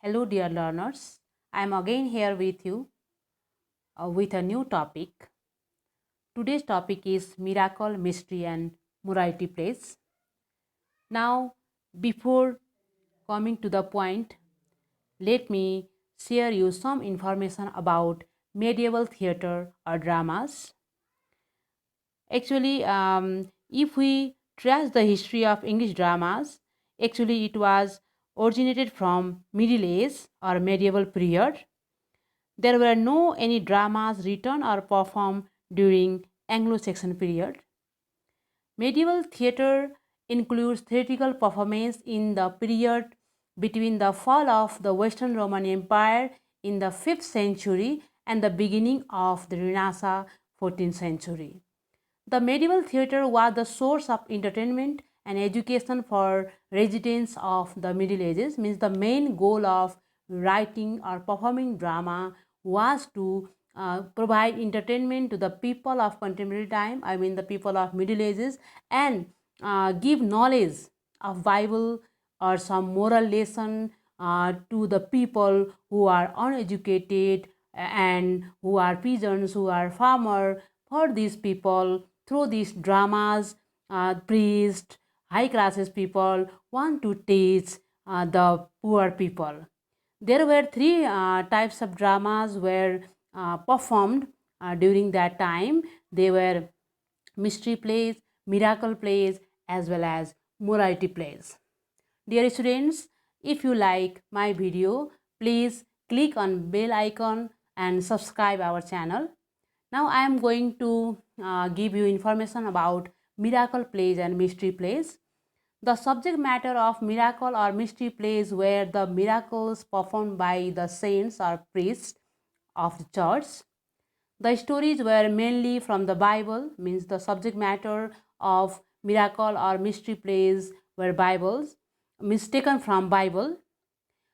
Hello, dear learners. I am again here with you with a new topic. Today's topic is miracle, mystery, and morality plays. Now, before coming to the point, let me share you some information about medieval theater or dramas. Actually, if we trace the history of English dramas, actually it was originated from Middle Age or medieval period. There were no any dramas written or performed during Anglo-Saxon period. Medieval theatre includes theatrical performance in the period between the fall of the Western Roman Empire in the 5th century and the beginning of the Renaissance 14th century. The medieval theatre was the source of entertainment and education for residents of the Middle Ages. Means the main goal of writing or performing drama was to provide entertainment to the people of contemporary time, I mean the people of Middle Ages, and give knowledge of Bible or some moral lesson to the people who are uneducated and who are peasants, who are farmer. For these people, through these dramas, priests, high classes people want to teach the poor people. There were three types of dramas were performed during that time. They were mystery plays, miracle plays, as well as morality plays. Dear students, if you like my video, please click on bell icon and subscribe our channel. Now I am going to give you information about miracle plays and mystery plays. The subject matter of miracle or mystery plays were the miracles performed by the saints or priests of the church. The stories were mainly from the Bible, means the subject matter of miracle or mystery plays were Bibles, means taken from Bible.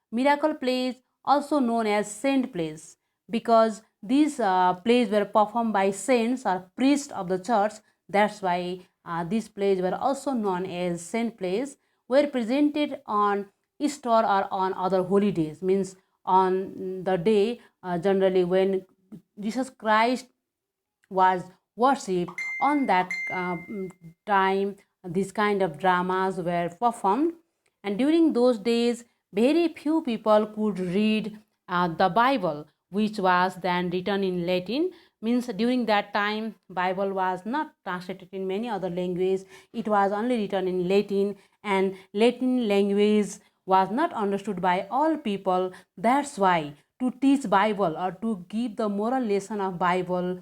Miracle plays, also known as saint plays, because these plays were performed by saints or priests of the church. That's why these plays were also known as saint plays, were presented on Easter or on other holidays, means on the day generally when Jesus Christ was worshipped. On that time these kind of dramas were performed, and during those days very few people could read the Bible, which was then written in Latin. Means during that time Bible was not translated in many other languages, it was only written in Latin, and Latin language was not understood by all people. That's why to teach Bible or to give the moral lesson of Bible,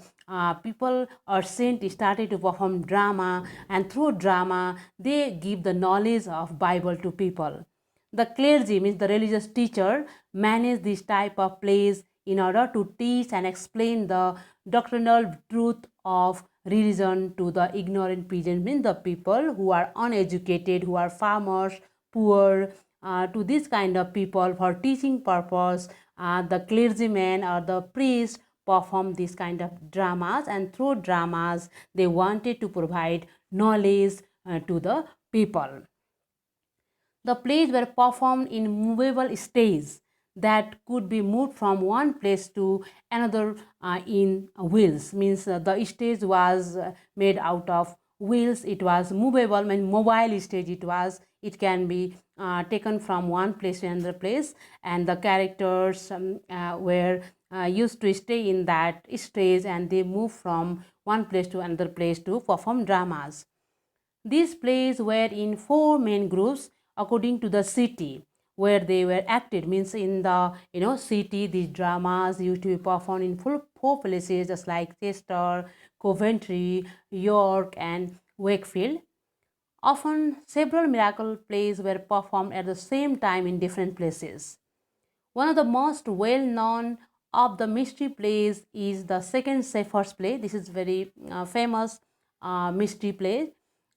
people or saints started to perform drama, and through drama they give the knowledge of Bible to people. The clergy, means the religious teacher, manage this type of plays in order to teach and explain the doctrinal truth of religion to the ignorant peasants, means the people who are uneducated, who are farmers, poor, to this kind of people. For teaching purpose, the clergyman or the priest perform this kind of dramas, and through dramas they wanted to provide knowledge to the people. The plays were performed in movable stage that could be moved from one place to another in wheels. Means the stage was made out of wheels. It was movable, I mean mobile stage it was. It can be taken from one place to another place, and the characters were used to stay in that stage, and they move from one place to another place to perform dramas. These plays were in four main groups according to the city where they were acted. Means in the city, these dramas used to be performed in four places, just like Chester, Coventry, York, and Wakefield. Often, several miracle plays were performed at the same time in different places. One of the most well known of the mystery plays is the Second Shepherd's Play. This is very famous mystery play,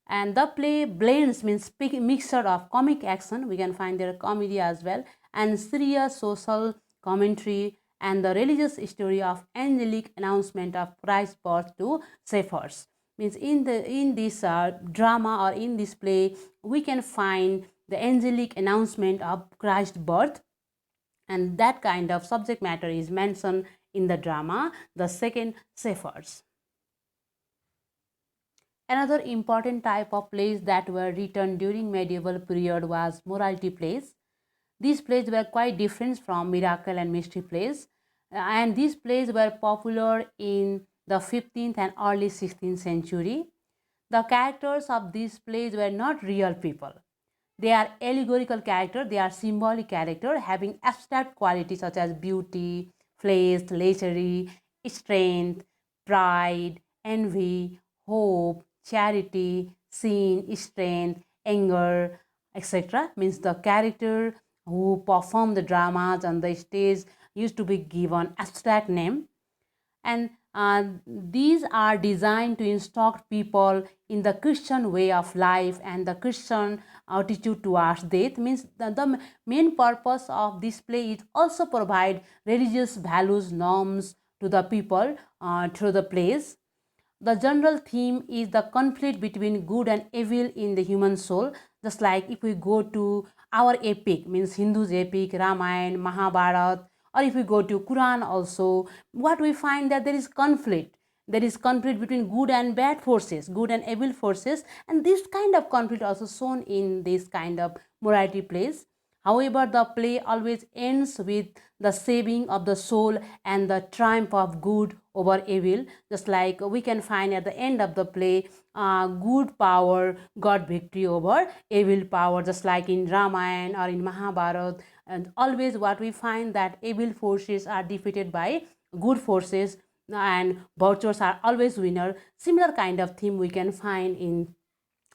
and the play blends, means mixture of comic action, we can find there comedy as well, and serious social commentary, and the religious story of angelic announcement of Christ's birth to shepherds. Means in this drama or in this play we can find the angelic announcement of Christ's birth. and that kind of subject matter is mentioned in the drama The Second Shepherds. Another important type of plays that were written during medieval period was morality plays. These plays were quite different from miracle and mystery plays, and these plays were popular in the 15th and early 16th century. The characters of these plays were not real people. They are allegorical characters, they are symbolic characters having abstract qualities such as beauty, flesh, lechery, strength, pride, envy, hope, charity, sin, strength, anger, etc. Means the character who perform the dramas on the stage used to be given abstract name, and these are designed to instruct people in the Christian way of life and the Christian attitude towards death. Means the main purpose of this play is also provide religious values norms to the people through the plays. The general theme is the conflict between good and evil in the human soul. Just like if we go to our epic, means Hindus epic, Ramayana, Mahabharata, or if we go to Quran also, what we find that there is conflict. There is conflict between good and bad forces, good and evil forces, and this kind of conflict also shown in this kind of morality plays. However, the play always ends with the saving of the soul and the triumph of good over evil. Just like we can find at the end of the play, good power got victory over evil power, just like in Ramayana or in Mahabharata. And always what we find that evil forces are defeated by good forces, and virtues are always winner. Similar kind of theme we can find in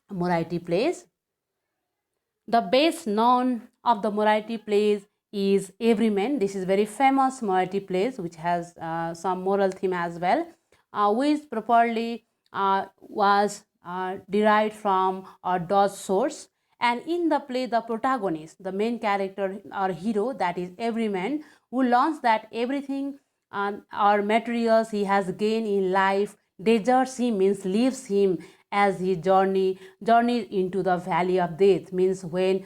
morality plays. The best known of the morality plays is Everyman. This is very famous morality plays which has some moral theme as well, which properly was derived from a Dutch source. And in the play, the protagonist, the main character or hero, that is Everyman, who learns that everything or materials he has gained in life deserts him, means leaves him as he journeys into the valley of death. Means when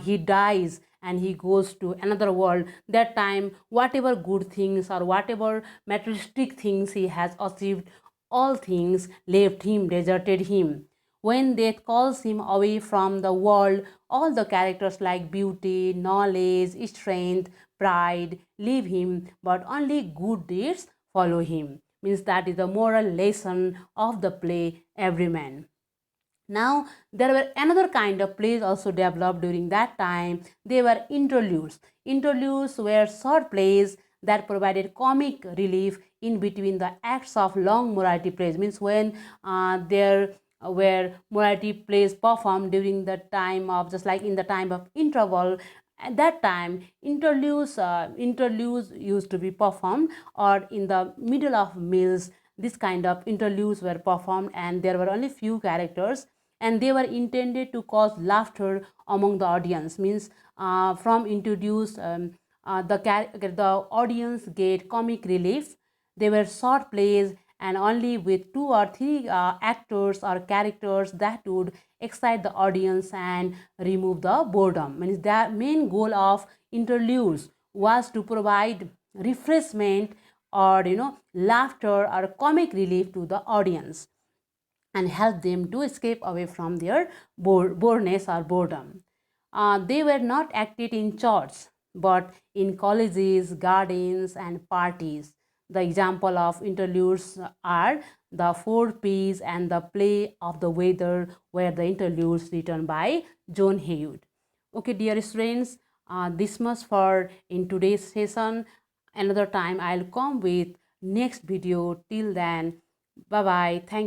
he dies and he goes to another world, that time whatever good things or whatever materialistic things he has achieved, all things left him, deserted him. When death calls him away from the world, all the characters like beauty, knowledge, strength, pride leave him, but only good deeds follow him. Means that is the moral lesson of the play Everyman. Now, there were another kind of plays also developed during that time. They were interludes. Interludes were short plays that provided comic relief in between the acts of long morality plays. Means when there were morality plays performed during the time of, just like in the time of interval, at that time interludes used to be performed, or in the middle of meals this kind of interludes were performed, and there were only few characters, and they were intended to cause laughter among the audience. Means from introduced the audience get comic relief. They were short plays and only with two or three actors or characters that would excite the audience and remove the boredom. Means the main goal of interludes was to provide refreshment or laughter or comic relief to the audience and help them to escape away from their boredness or boredom. They were not acted in churches but in colleges, gardens, and parties. The example of interludes are the Four Ps and the Play of the Weather, were the interludes written by John Heywood. Okay, dear students, this much for in today's session. Another time I'll come with next video. Till then, bye bye. Thank you.